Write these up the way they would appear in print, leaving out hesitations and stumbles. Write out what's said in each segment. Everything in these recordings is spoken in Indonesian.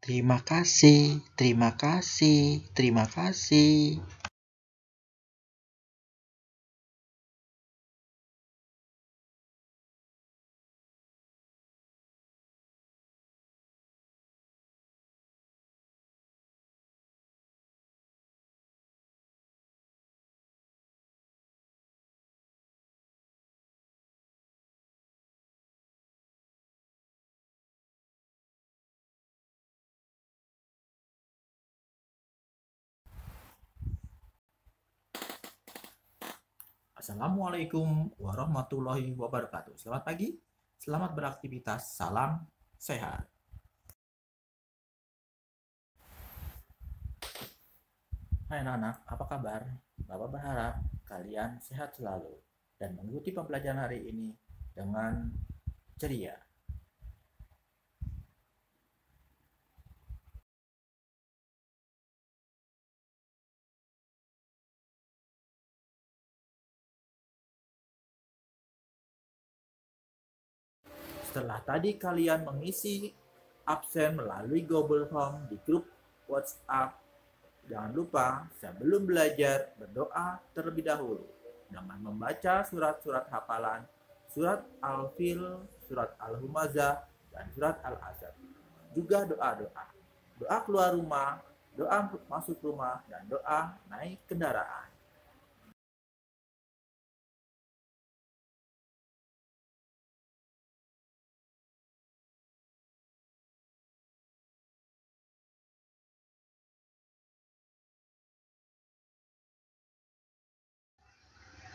Terima kasih, terima kasih, terima kasih. Assalamualaikum warahmatullahi wabarakatuh. Selamat pagi, selamat beraktivitas, salam sehat. Hai anak-anak, apa kabar? Bapak berharap kalian sehat selalu dan mengikuti pembelajaran hari ini dengan ceria. Setelah tadi kalian mengisi absen melalui Google Form di grup WhatsApp, jangan lupa sebelum belajar berdoa terlebih dahulu dengan membaca surat-surat hafalan, surat Al-Fil, surat Al-Humazah, dan surat Al-Asr. Juga doa-doa. Doa keluar rumah, doa masuk rumah, dan doa naik kendaraan.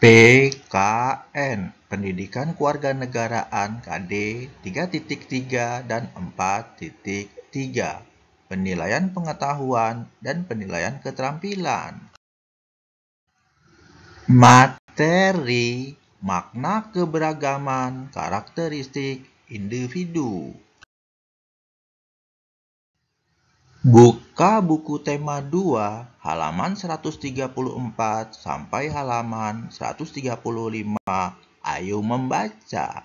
PKN Pendidikan Kewarganegaraan KD 3.3 dan 4.3 Penilaian Pengetahuan dan Penilaian Keterampilan. Materi makna keberagaman karakteristik individu. Buka buku tema 2 halaman 134 sampai halaman 135. Ayo membaca.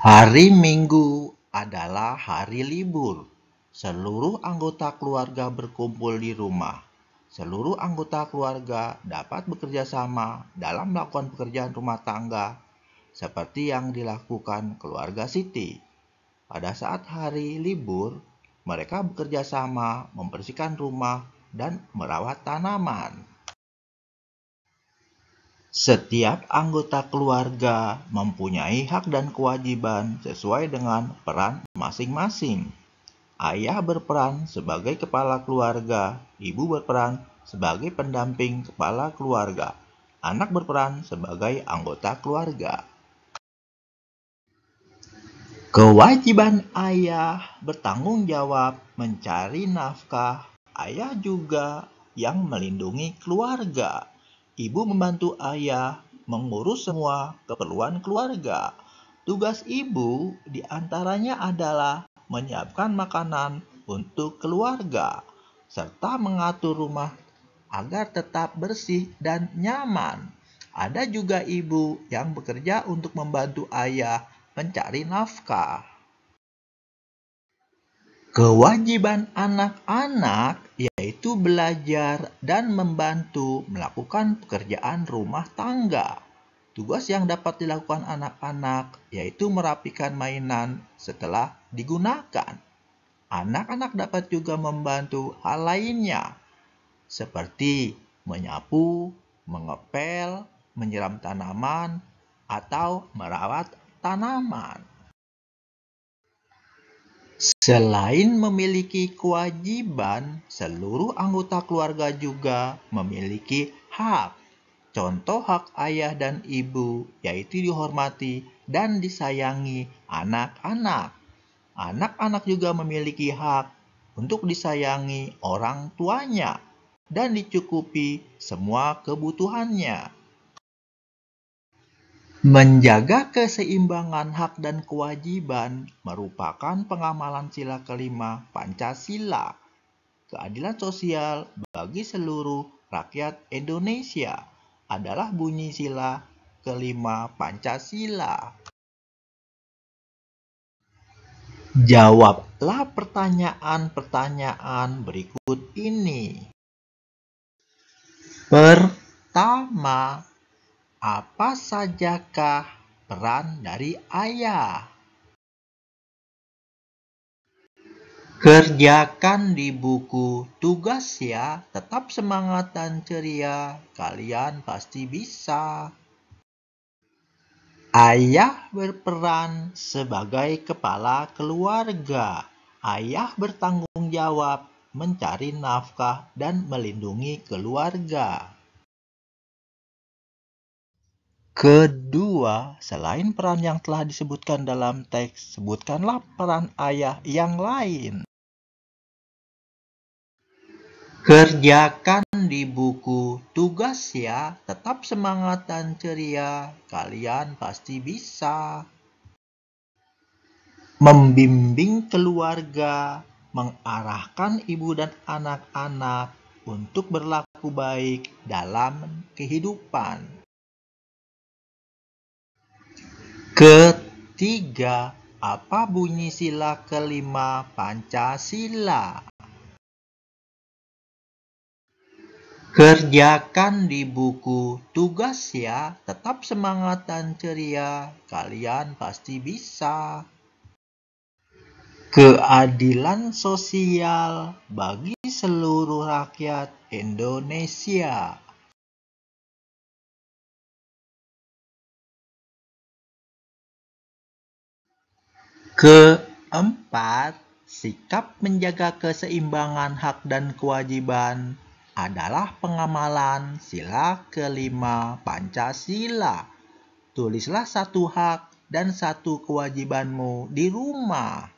Hari Minggu adalah hari libur. Seluruh anggota keluarga berkumpul di rumah. Seluruh anggota keluarga dapat bekerja sama dalam melakukan pekerjaan rumah tangga seperti yang dilakukan keluarga Siti. Pada saat hari libur, mereka bekerja sama membersihkan rumah dan merawat tanaman. Setiap anggota keluarga mempunyai hak dan kewajiban sesuai dengan peran masing-masing. Ayah berperan sebagai kepala keluarga, ibu berperan sebagai pendamping kepala keluarga, anak berperan sebagai anggota keluarga. Kewajiban ayah bertanggung jawab mencari nafkah. Ayah juga yang melindungi keluarga. Ibu membantu ayah mengurus semua keperluan keluarga. Tugas ibu diantaranya adalah menyiapkan makanan untuk keluarga, serta mengatur rumah agar tetap bersih dan nyaman. Ada juga ibu yang bekerja untuk membantu ayah mencari nafkah. Kewajiban anak-anak yaitu belajar dan membantu melakukan pekerjaan rumah tangga. Tugas yang dapat dilakukan anak-anak yaitu merapikan mainan setelah digunakan. Anak-anak dapat juga membantu hal lainnya, seperti menyapu, mengepel, menyiram tanaman, atau merawat tanaman. Selain memiliki kewajiban, seluruh anggota keluarga juga memiliki hak. Contoh hak ayah dan ibu yaitu dihormati dan disayangi anak-anak. Anak-anak juga memiliki hak untuk disayangi orang tuanya dan dicukupi semua kebutuhannya. Menjaga keseimbangan hak dan kewajiban merupakan pengamalan sila kelima Pancasila, keadilan sosial bagi seluruh rakyat Indonesia adalah bunyi sila kelima Pancasila. Jawablah pertanyaan-pertanyaan berikut ini. Pertama, apa sajakah peran dari ayah? Kerjakan di buku tugas ya, tetap semangat dan ceria, kalian pasti bisa. Ayah berperan sebagai kepala keluarga. Ayah bertanggung jawab mencari nafkah dan melindungi keluarga. Kedua, selain peran yang telah disebutkan dalam teks, sebutkanlah peran ayah yang lain. Kerjakan di buku tugas ya, tetap semangat dan ceria, kalian pasti bisa. Membimbing keluarga, mengarahkan ibu dan anak-anak untuk berlaku baik dalam kehidupan. Ketiga, apa bunyi sila kelima Pancasila? Kerjakan di buku tugas ya, tetap semangat dan ceria, kalian pasti bisa. Keadilan sosial bagi seluruh rakyat Indonesia. Keempat, sikap menjaga keseimbangan hak dan kewajiban adalah pengamalan sila kelima Pancasila. Tulislah satu hak dan satu kewajibanmu di rumah.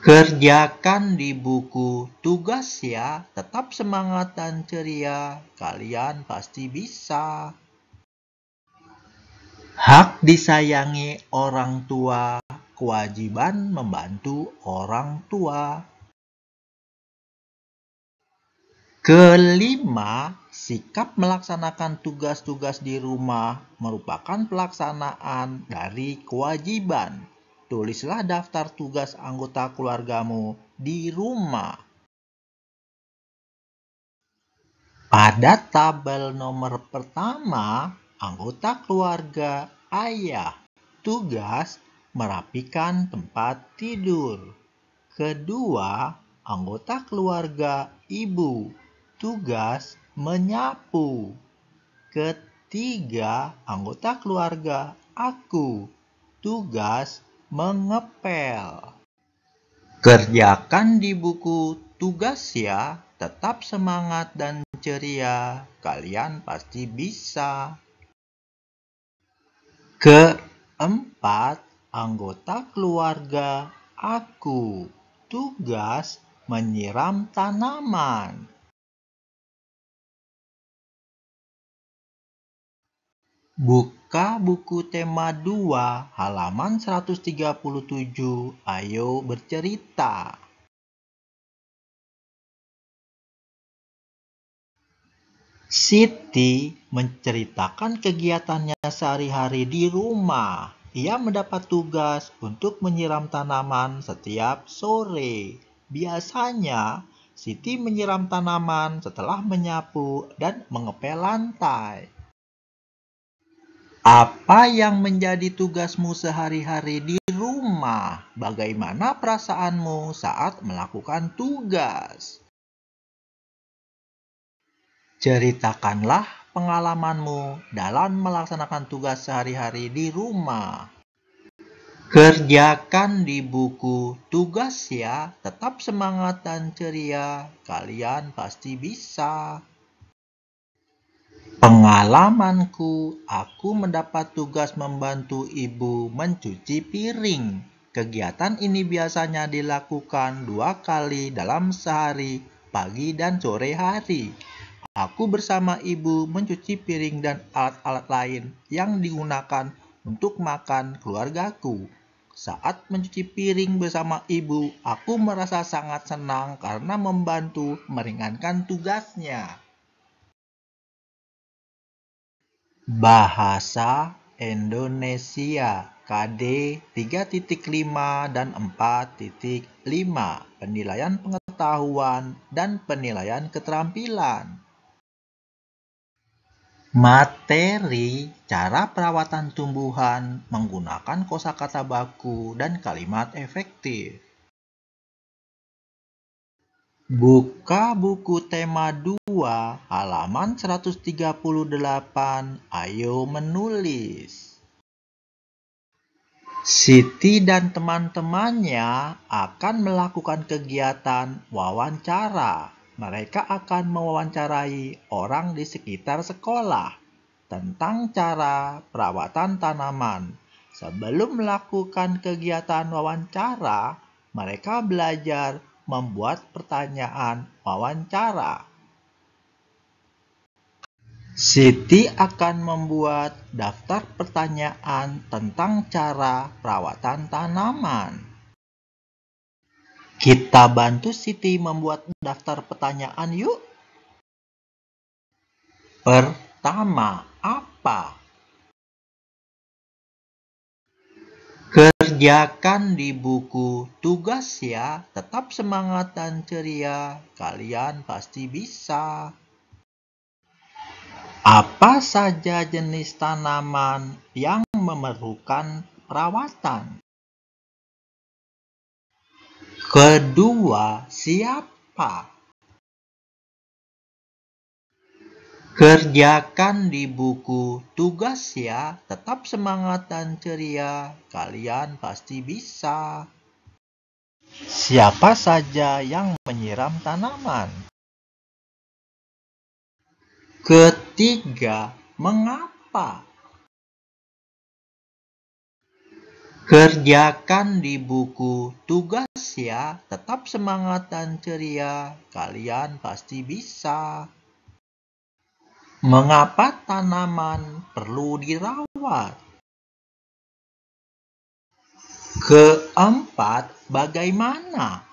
Kerjakan di buku tugas ya, tetap semangat dan ceria, kalian pasti bisa. Hak disayangi orang tua, kewajiban membantu orang tua. Kelima, sikap melaksanakan tugas-tugas di rumah merupakan pelaksanaan dari kewajiban. Tulislah daftar tugas anggota keluargamu di rumah. Pada tabel nomor pertama, anggota keluarga ayah, tugas merapikan tempat tidur. Kedua, anggota keluarga ibu, tugas menyapu. Ketiga, anggota keluarga aku, tugas mengepel. Kerjakan di buku tugas ya, tetap semangat dan ceria, kalian pasti bisa. Keempat, anggota keluarga aku, tugas menyiram tanaman. Buka buku tema 2 halaman 137, ayo bercerita. Siti menceritakan kegiatannya sehari-hari di rumah. Ia mendapat tugas untuk menyiram tanaman setiap sore. Biasanya, Siti menyiram tanaman setelah menyapu dan mengepel lantai. Apa yang menjadi tugasmu sehari-hari di rumah? Bagaimana perasaanmu saat melakukan tugas? Ceritakanlah pengalamanmu dalam melaksanakan tugas sehari-hari di rumah. Kerjakan di buku tugas ya, tetap semangat dan ceria, kalian pasti bisa. Pengalamanku, aku mendapat tugas membantu ibu mencuci piring. Kegiatan ini biasanya dilakukan 2 kali dalam sehari, pagi dan sore hari. Aku bersama ibu mencuci piring dan alat-alat lain yang digunakan untuk makan keluargaku. Saat mencuci piring bersama ibu, aku merasa sangat senang karena membantu meringankan tugasnya. Bahasa Indonesia. KD 3.5 dan 4.5, penilaian pengetahuan dan penilaian keterampilan. Materi cara perawatan tumbuhan menggunakan kosakata baku dan kalimat efektif. Buka buku tema 2 halaman 138. Ayo menulis. Siti dan teman-temannya akan melakukan kegiatan wawancara. Mereka akan mewawancarai orang di sekitar sekolah tentang cara perawatan tanaman. Sebelum melakukan kegiatan wawancara, mereka belajar membuat pertanyaan wawancara. Siti akan membuat daftar pertanyaan tentang cara perawatan tanaman. Kita bantu Siti membuat daftar pertanyaan yuk. Pertama, apa? Kerjakan di buku tugas ya, tetap semangat dan ceria, kalian pasti bisa. Apa saja jenis tanaman yang memerlukan perawatan? Kedua, siapa? Kerjakan di buku tugas ya, tetap semangat dan ceria, kalian pasti bisa. Siapa saja yang menyiram tanaman? Ketiga, mengapa? Kerjakan di buku tugas ya, tetap semangat dan ceria, kalian pasti bisa. Mengapa tanaman perlu dirawat? Keempat, bagaimana?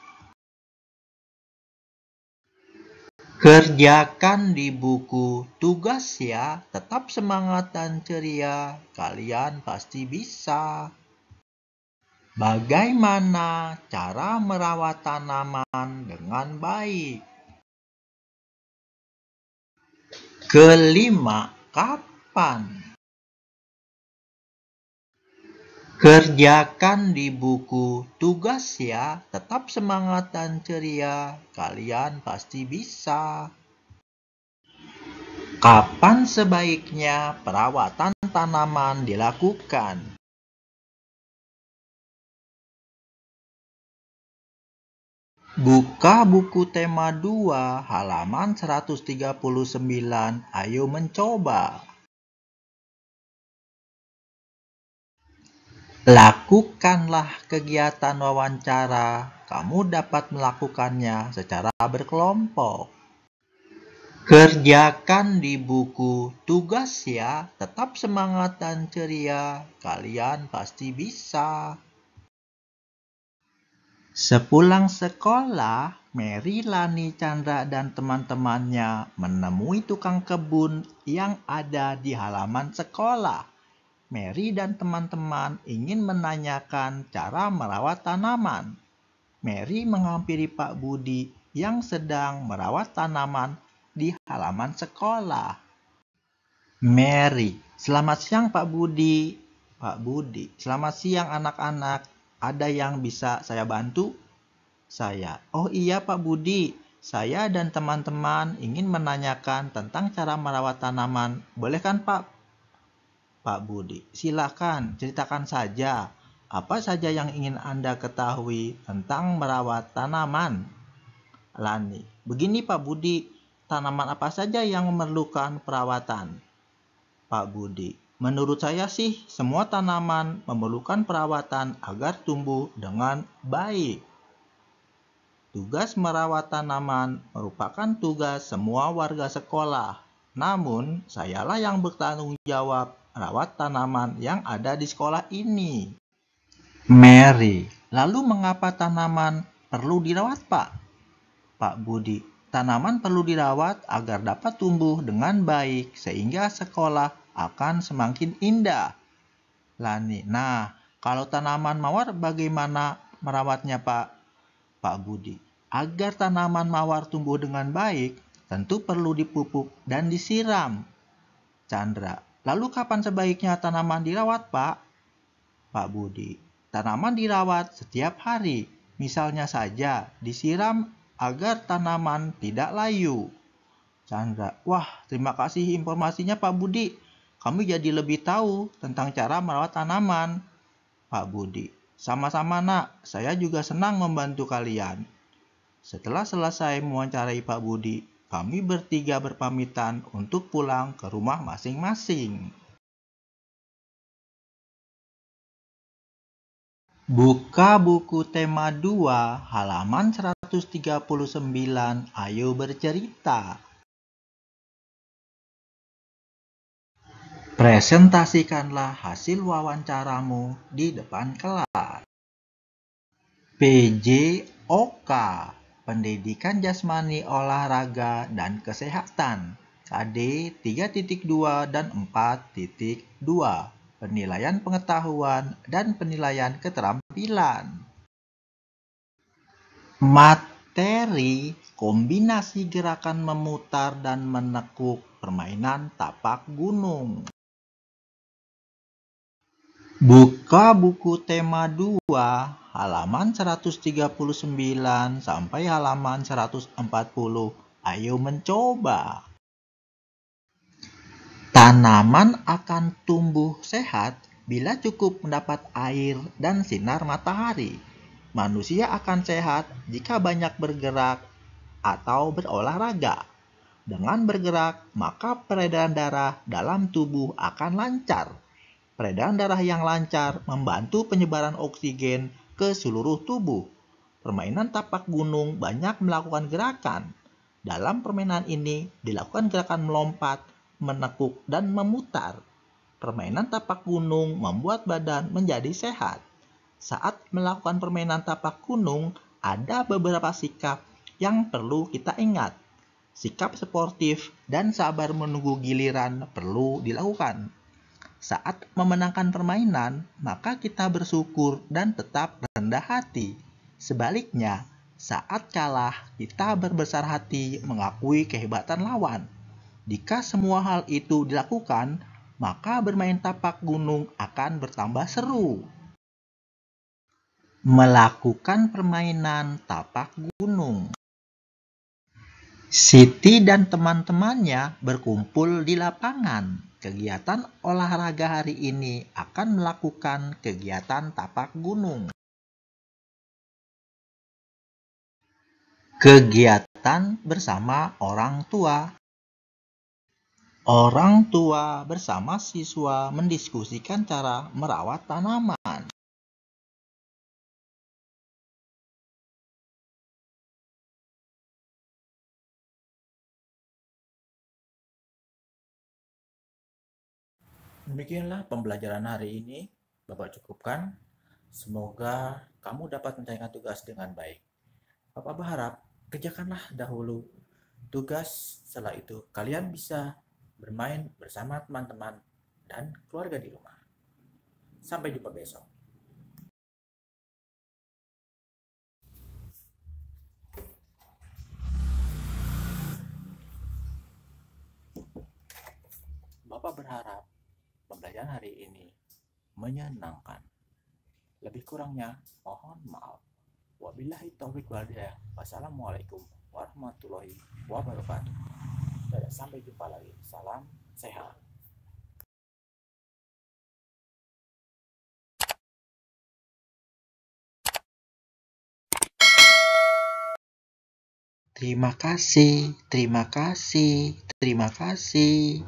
Kerjakan di buku tugas ya, tetap semangat dan ceria, kalian pasti bisa. Bagaimana cara merawat tanaman dengan baik? Kelima, kapan? Kerjakan di buku tugas ya, tetap semangat dan ceria, kalian pasti bisa. Kapan sebaiknya perawatan tanaman dilakukan? Buka buku tema 2 halaman 139. Ayo mencoba. Lakukanlah kegiatan wawancara. Kamu dapat melakukannya secara berkelompok. Kerjakan di buku tugas ya, tetap semangat dan ceria. Kalian pasti bisa. Sepulang sekolah, Mary, Lani, Chandra, dan teman-temannya menemui tukang kebun yang ada di halaman sekolah. Mary dan teman-teman ingin menanyakan cara merawat tanaman. Mary menghampiri Pak Budi yang sedang merawat tanaman di halaman sekolah. Mary, selamat siang Pak Budi. Pak Budi, selamat siang anak-anak. Ada yang bisa saya bantu? Saya, oh iya Pak Budi, saya dan teman-teman ingin menanyakan tentang cara merawat tanaman. Boleh kan Pak? Pak Budi, silakan ceritakan saja. Apa saja yang ingin Anda ketahui tentang merawat tanaman? Lani, begini Pak Budi, tanaman apa saja yang memerlukan perawatan? Pak Budi, menurut saya sih semua tanaman memerlukan perawatan agar tumbuh dengan baik. Tugas merawat tanaman merupakan tugas semua warga sekolah. Namun, sayalah yang bertanggung jawab merawat tanaman yang ada di sekolah ini. Mary, lalu mengapa tanaman perlu dirawat, Pak? Pak Budi, tanaman perlu dirawat agar dapat tumbuh dengan baik sehingga sekolah akan semakin indah. Lani, nah Kalau tanaman mawar bagaimana merawatnya, Pak? Pak Budi. Agar tanaman mawar tumbuh dengan baik, tentu perlu dipupuk dan disiram. Chandra. Lalu kapan sebaiknya tanaman dirawat, Pak? Pak Budi. Tanaman dirawat setiap hari. Misalnya saja disiram agar tanaman tidak layu. Chandra. Wah, terima kasih informasinya Pak Budi. Kami jadi lebih tahu tentang cara merawat tanaman. Pak Budi. Sama-sama nak, saya juga senang membantu kalian. Setelah selesai mewawancarai Pak Budi, kami bertiga berpamitan untuk pulang ke rumah masing-masing. Buka buku tema 2, halaman 139, ayo bercerita. Presentasikanlah hasil wawancaramu di depan kelas. PJOK, Pendidikan Jasmani Olahraga dan Kesehatan, KD 3.2 dan 4.2, Penilaian Pengetahuan dan Penilaian Keterampilan. Materi, kombinasi gerakan memutar dan menekuk permainan tapak gunung. Buka buku tema 2, halaman 139 sampai halaman 140. Ayo mencoba. Tanaman akan tumbuh sehat bila cukup mendapat air dan sinar matahari. Manusia akan sehat jika banyak bergerak atau berolahraga. Dengan bergerak, maka peredaran darah dalam tubuh akan lancar. Peredaran darah yang lancar membantu penyebaran oksigen ke seluruh tubuh. Permainan tapak gunung banyak melakukan gerakan. Dalam permainan ini dilakukan gerakan melompat, menekuk, dan memutar. Permainan tapak gunung membuat badan menjadi sehat. Saat melakukan permainan tapak gunung, ada beberapa sikap yang perlu kita ingat. Sikap sportif dan sabar menunggu giliran perlu dilakukan. Saat memenangkan permainan, maka kita bersyukur dan tetap rendah hati. Sebaliknya, saat kalah, kita berbesar hati mengakui kehebatan lawan. Jika semua hal itu dilakukan, maka bermain tapak gunung akan bertambah seru. Melakukan permainan tapak gunung. Siti dan teman-temannya berkumpul di lapangan. Kegiatan olahraga hari ini akan melakukan kegiatan tapak gunung. Kegiatan bersama orang tua. Orang tua bersama siswa mendiskusikan cara merawat tanaman. Demikianlah pembelajaran hari ini, Bapak cukupkan. Semoga kamu dapat menyelesaikan tugas dengan baik. Bapak berharap kerjakanlah dahulu tugas, setelah itu kalian bisa bermain bersama teman-teman dan keluarga di rumah. Sampai jumpa besok. Bapak berharap pembelajaran hari ini menyenangkan. Lebih kurangnya mohon maaf. Wabillahi taufiq wal hidayah. Wassalamualaikum warahmatullahi wabarakatuh. Dan sampai jumpa lagi. Salam sehat. Terima kasih, terima kasih, terima kasih.